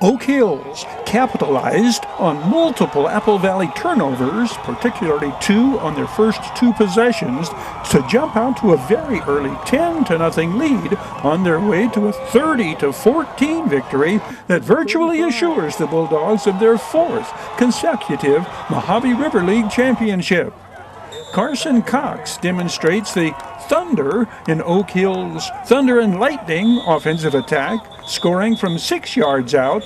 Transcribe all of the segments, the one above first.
Oak Hills capitalized on multiple Apple Valley turnovers, particularly 2 on their first 2 possessions, to jump out to a very early 10-0 lead on their way to a 30-14 victory that virtually assures the Bulldogs of their 4th consecutive Mojave River League championship. Carson Cox demonstrates the thunder in Oak Hills' thunder and lightning offensive attack, scoring from 6 yards out.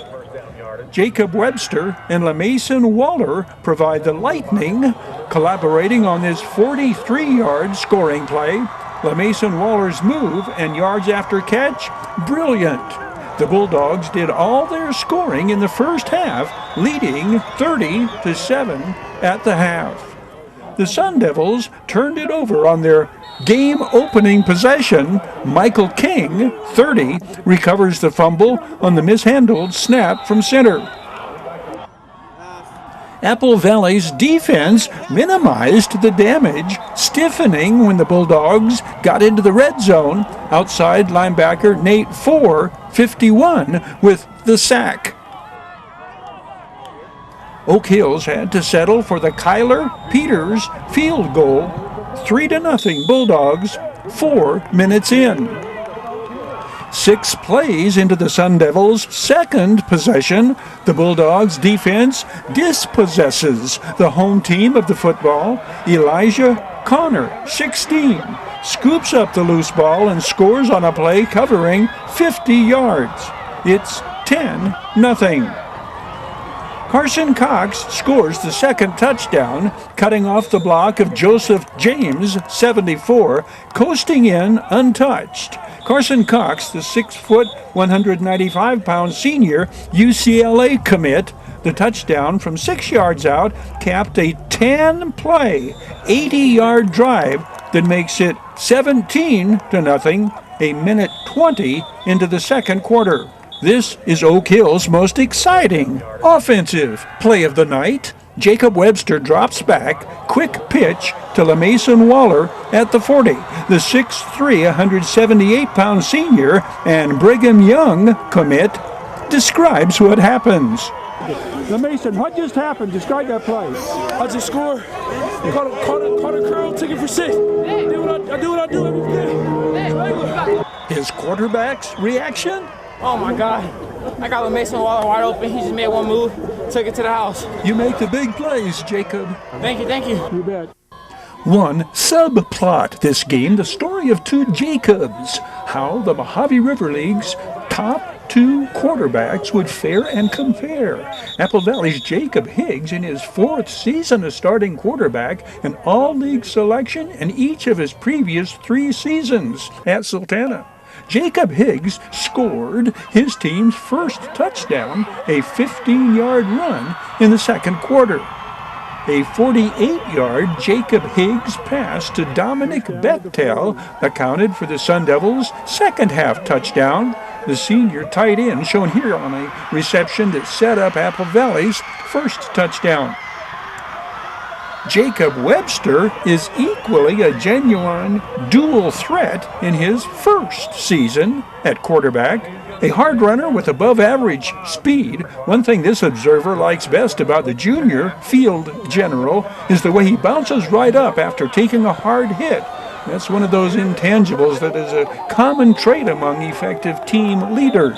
Jacob Webster and LaMason Waller provide the lightning, collaborating on this 43-yard scoring play. LaMason Waller's move and yards after catch, brilliant. The Bulldogs did all their scoring in the first half, leading 30-7 at the half. The Sun Devils turned it over on their game-opening possession. Michael King, 30, recovers the fumble on the mishandled snap from center. Apple Valley's defense minimized the damage, stiffening when the Bulldogs got into the red zone. Outside linebacker Nate 51 with the sack. Oak Hills had to settle for the Kyler Peters field goal. 3-0 Bulldogs, 4 minutes in. 6 plays into the Sun Devils' second possession, the Bulldogs' defense dispossesses the home team of the football. Elijah Connor, 16, scoops up the loose ball and scores on a play covering 50 yards. It's 10-0. Carson Cox scores the second touchdown, cutting off the block of Joseph James, 74, coasting in untouched. Carson Cox, the 6-foot, 195-pound senior UCLA commit, the touchdown from 6 yards out capped a 10-play, 80-yard drive that makes it 17-0, a minute 20 into the second quarter. This is Oak Hill's most exciting offensive play of the night. Jacob Webster drops back, quick pitch to LaMason Waller at the 40. The 6'3", 178-pound senior and Brigham Young commit describes what happens. LaMason, what just happened? Describe that play. I just scored, caught a curl, took it for 6. I do what I do every day. His quarterback's reaction? Oh my God. I got LaMason Waller wide open. He just made one move, took it to the house. You make the big plays, Jacob. Thank you. You bet. One subplot this game, the story of 2 Jacobs, how the Mojave River League's top 2 quarterbacks would fare and compare. Apple Valley's Jacob Higgs, in his 4th season as starting quarterback, an all-league selection in each of his previous 3 seasons at Sultana. Jacob Higgs scored his team's first touchdown, a 15-yard run in the second quarter. A 48-yard Jacob Higgs pass to Dominic Bechtel accounted for the Sun Devils' second half touchdown. The senior tight end shown here on a reception that set up Apple Valley's first touchdown. Jacob Webster is equally a genuine dual threat in his first season at quarterback. A hard runner with above-average speed. One thing this observer likes best about the junior field general is the way he bounces right up after taking a hard hit. That's one of those intangibles that is a common trait among effective team leaders.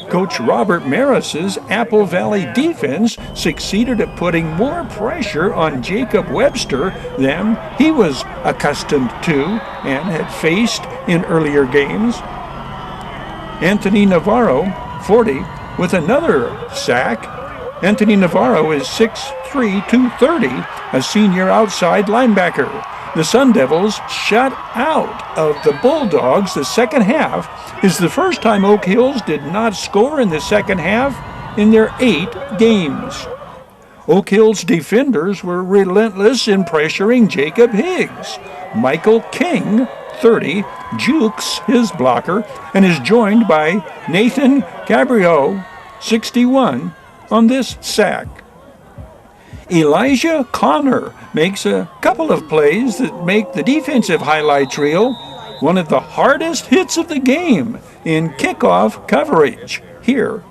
Coach Robert Maris's Apple Valley defense succeeded at putting more pressure on Jacob Webster than he was accustomed to and had faced in earlier games. Anthony Navarro, 40, with another sack. Anthony Navarro is 6'3", 230, a senior outside linebacker. The Sun Devils shut out of the Bulldogs. The second half is the first time Oak Hills did not score in the second half in their 8 games. Oak Hills defenders were relentless in pressuring Jacob Higgs. Michael King, 30, jukes his blocker and is joined by Nathan Cabrillo, 61, on this sack. Elijah Connor makes a couple of plays that make the defensive highlight reel. One of the hardest hits of the game in kickoff coverage. Here,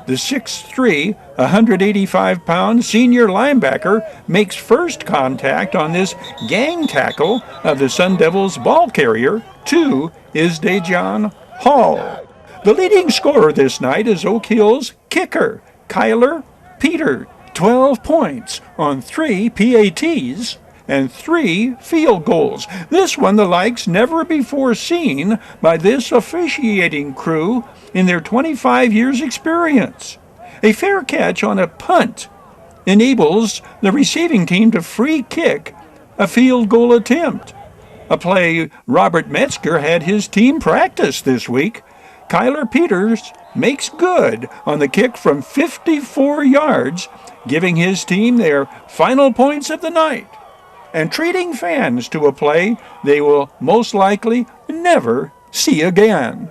The 6'3", 185-pound senior linebacker makes first contact on this gang tackle of the Sun Devils ball carrier. 2 is Dejon Hall. The leading scorer this night is Oak Hill's kicker, Kyler Peters. 12 points on 3 PATs and 3 field goals. This one the likes never before seen by this officiating crew in their 25 years experience. A fair catch on a punt enables the receiving team to free kick a field goal attempt, a play Robert Metzger had his team practice this week. Kyler Peters makes good on the kick from 54 yards, giving his team their final points of the night and treating fans to a play they will most likely never see again.